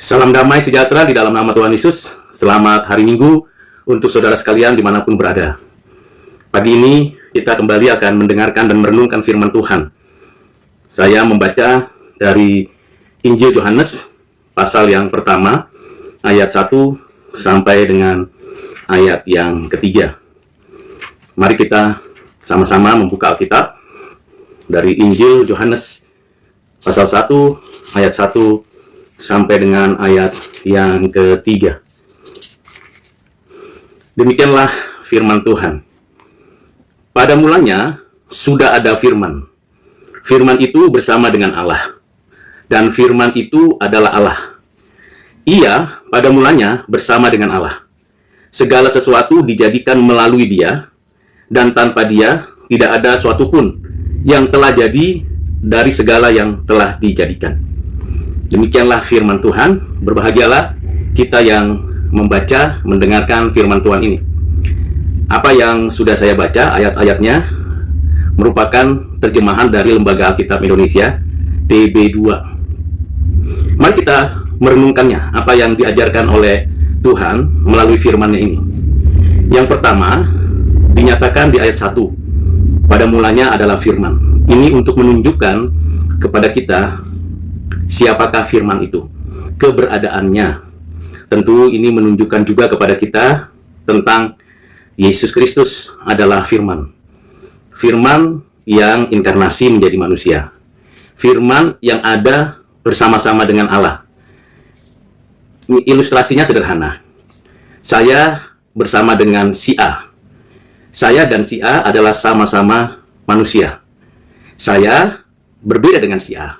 Salam damai sejahtera di dalam nama Tuhan Yesus. Selamat hari Minggu untuk saudara sekalian dimanapun berada. Pagi ini kita kembali akan mendengarkan dan merenungkan firman Tuhan. Saya membaca dari Injil Yohanes, pasal yang pertama, ayat 1 sampai dengan ayat yang ketiga. Mari kita sama-sama membuka Alkitab dari Injil Yohanes, pasal 1, ayat 1 sampai dengan ayat yang ketiga. Demikianlah firman Tuhan. Pada mulanya sudah ada firman. Firman itu bersama dengan Allah. Dan firman itu adalah Allah. Ia pada mulanya bersama dengan Allah. Segala sesuatu dijadikan melalui Dia, dan tanpa Dia tidak ada suatu pun yang telah jadi dari segala yang telah dijadikan. Demikianlah firman Tuhan. Berbahagialah kita yang membaca, mendengarkan firman Tuhan ini. Apa yang sudah saya baca, ayat-ayatnya merupakan terjemahan dari Lembaga Alkitab Indonesia, TB2. Mari kita merenungkannya, apa yang diajarkan oleh Tuhan melalui firman-Nya ini. Yang pertama, dinyatakan di ayat 1, pada mulanya adalah firman. Ini untuk menunjukkan kepada kita siapakah firman itu, keberadaannya. Tentu ini menunjukkan juga kepada kita tentang Yesus Kristus adalah firman. Firman yang inkarnasi menjadi manusia. Firman yang ada bersama-sama dengan Allah. Ilustrasinya sederhana. Saya bersama dengan si A. Saya dan si A adalah sama-sama manusia. Saya berbeda dengan si A.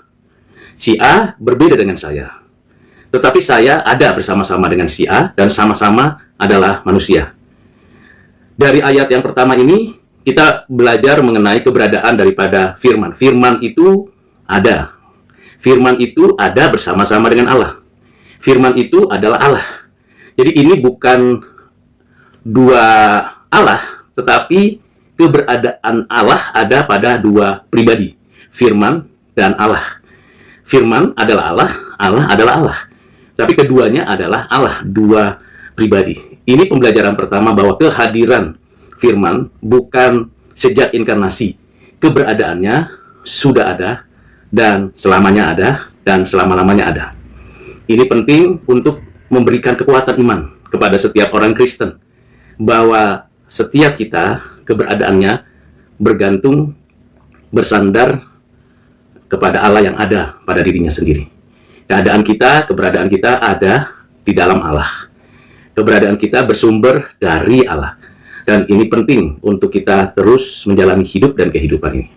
Si A berbeda dengan saya. Tetapi saya ada bersama-sama dengan si A dan sama-sama adalah manusia. Dari ayat yang pertama ini, kita belajar mengenai keberadaan daripada firman. Firman itu ada. Firman itu ada bersama-sama dengan Allah. Firman itu adalah Allah. Jadi ini bukan dua Allah, tetapi keberadaan Allah ada pada dua pribadi. Firman dan Allah. Firman adalah Allah, Allah adalah Allah. Tapi keduanya adalah Allah, dua pribadi. Ini pembelajaran pertama bahwa kehadiran firman bukan sejak inkarnasi. Keberadaannya sudah ada, dan selamanya ada, dan selama-lamanya ada. Ini penting untuk memberikan kekuatan iman kepada setiap orang Kristen. Bahwa setiap kita, keberadaannya bergantung, bersandar kepada Allah yang ada pada dirinya sendiri. Keadaan kita, keberadaan kita ada di dalam Allah. Keberadaan kita bersumber dari Allah. Dan ini penting untuk kita terus menjalani hidup dan kehidupan ini.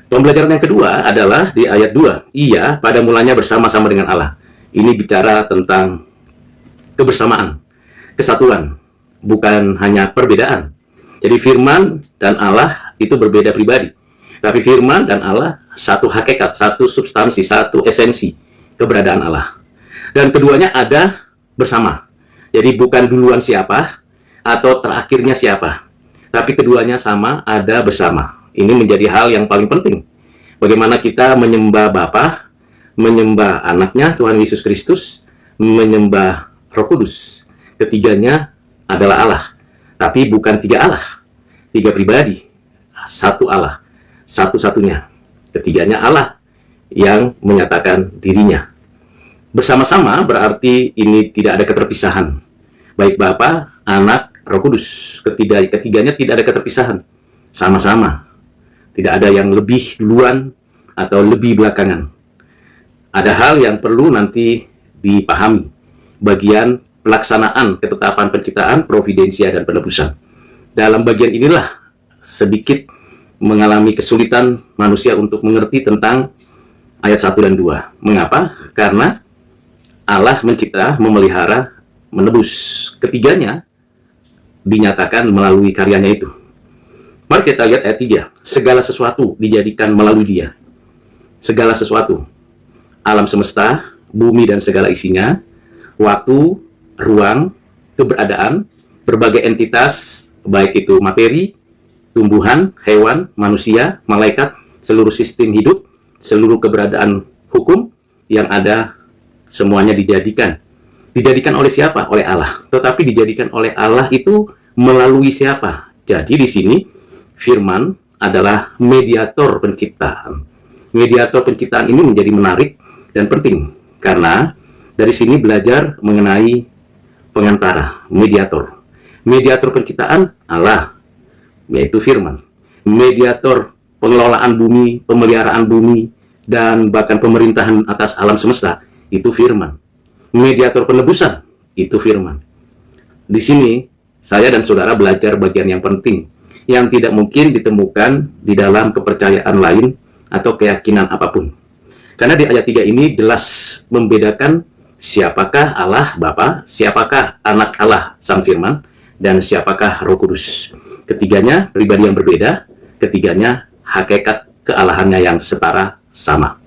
Pembelajaran yang kedua adalah di ayat 2. Ia pada mulanya bersama-sama dengan Allah. Ini bicara tentang kebersamaan, kesatuan, bukan hanya perbedaan. Jadi firman dan Allah itu berbeda pribadi. Tapi firman dan Allah satu hakikat, satu substansi, satu esensi keberadaan Allah. Dan keduanya ada bersama. Jadi bukan duluan siapa atau terakhirnya siapa. Tapi keduanya sama, ada bersama. Ini menjadi hal yang paling penting. Bagaimana kita menyembah Bapa, menyembah anaknya Tuhan Yesus Kristus, menyembah Roh Kudus. Ketiganya adalah Allah. Tapi bukan tiga Allah. Tiga pribadi. Satu Allah. Satu-satunya. Ketiganya Allah yang menyatakan dirinya. Bersama-sama berarti ini tidak ada keterpisahan. Baik Bapa, Anak, Roh Kudus. Ketiganya tidak ada keterpisahan. Sama-sama. Tidak ada yang lebih duluan atau lebih belakangan. Ada hal yang perlu nanti dipahami. Bagian pelaksanaan ketetapan penciptaan, providensia, dan penebusan. Dalam bagian inilah sedikit mengalami kesulitan manusia untuk mengerti tentang ayat 1 dan 2. Mengapa? Karena Allah mencipta, memelihara, menebus. Ketiganya dinyatakan melalui karyanya itu. Mari kita lihat ayat 3. Segala sesuatu dijadikan melalui Dia. Segala sesuatu. Alam semesta, bumi dan segala isinya, waktu, ruang, keberadaan, berbagai entitas, baik itu materi, tumbuhan, hewan, manusia, malaikat, seluruh sistem hidup, seluruh keberadaan hukum yang ada semuanya dijadikan. Dijadikan oleh siapa? Oleh Allah. Tetapi dijadikan oleh Allah itu melalui siapa? Jadi di sini firman adalah mediator penciptaan. Mediator penciptaan ini menjadi menarik dan penting karena dari sini belajar mengenai pengantara, mediator. Mediator penciptaan Allah, yaitu firman. Mediator pengelolaan bumi, pemeliharaan bumi, dan bahkan pemerintahan atas alam semesta, itu firman. Mediator penebusan, itu firman. Di sini, saya dan saudara belajar bagian yang penting, yang tidak mungkin ditemukan di dalam kepercayaan lain atau keyakinan apapun. Karena di ayat 3 ini jelas membedakan siapakah Allah Bapa, siapakah anak Allah Sang Firman, dan siapakah Roh Kudus. Ketiganya pribadi yang berbeda, ketiganya hakikat kealahannya yang setara sama.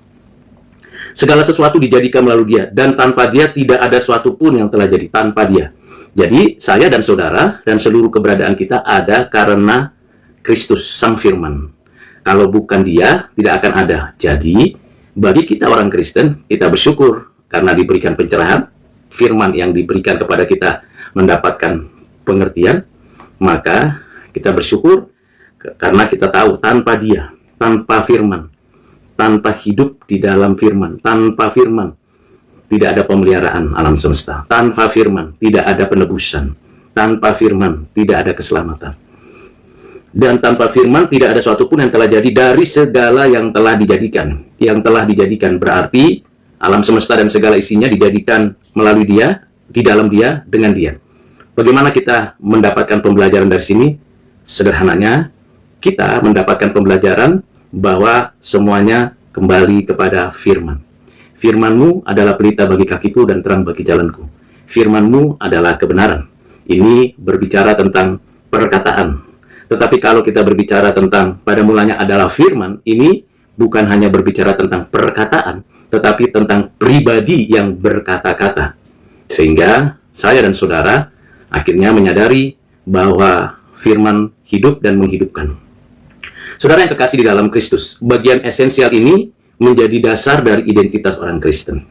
Segala sesuatu dijadikan melalui Dia, dan tanpa Dia tidak ada sesuatu pun yang telah jadi tanpa Dia. Jadi, saya dan saudara dan seluruh keberadaan kita ada karena Kristus, Sang Firman. Kalau bukan Dia, tidak akan ada. Jadi, bagi kita orang Kristen, kita bersyukur karena diberikan pencerahan, firman yang diberikan kepada kita mendapatkan pengertian, maka kita bersyukur karena kita tahu tanpa Dia, tanpa firman, tanpa hidup di dalam firman, tanpa firman tidak ada pemeliharaan alam semesta, tanpa firman tidak ada penebusan, tanpa firman tidak ada keselamatan, dan tanpa firman tidak ada sesuatu pun yang telah jadi dari segala yang telah dijadikan. Yang telah dijadikan berarti alam semesta dan segala isinya dijadikan melalui Dia, di dalam Dia, dengan Dia. Bagaimana kita mendapatkan pembelajaran dari sini? Sederhananya, kita mendapatkan pembelajaran bahwa semuanya kembali kepada firman. Firman-Mu adalah pelita bagi kakiku dan terang bagi jalanku. Firman-Mu adalah kebenaran. Ini berbicara tentang perkataan. Tetapi kalau kita berbicara tentang pada mulanya adalah firman, ini bukan hanya berbicara tentang perkataan, tetapi tentang pribadi yang berkata-kata. Sehingga saya dan saudara akhirnya menyadari bahwa firman hidup dan menghidupkan. Saudara yang kekasih di dalam Kristus, bagian esensial ini menjadi dasar dari identitas orang Kristen.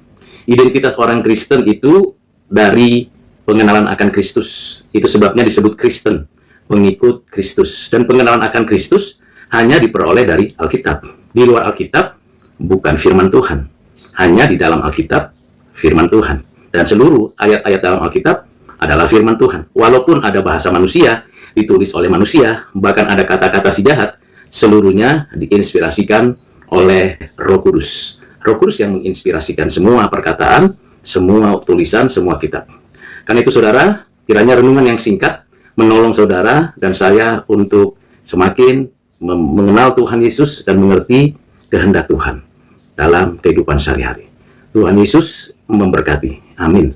Identitas orang Kristen itu dari pengenalan akan Kristus. Itu sebabnya disebut Kristen, pengikut Kristus. Dan pengenalan akan Kristus hanya diperoleh dari Alkitab. Di luar Alkitab, bukan firman Tuhan. Hanya di dalam Alkitab, firman Tuhan. Dan seluruh ayat-ayat dalam Alkitab adalah firman Tuhan. Walaupun ada bahasa manusia, ditulis oleh manusia, bahkan ada kata-kata si jahat, seluruhnya diinspirasikan oleh Roh Kudus. Roh Kudus yang menginspirasikan semua perkataan, semua tulisan, semua kitab. Karena itu saudara, kiranya renungan yang singkat menolong saudara dan saya untuk semakin mengenal Tuhan Yesus dan mengerti kehendak Tuhan dalam kehidupan sehari-hari. Tuhan Yesus memberkati. Amin.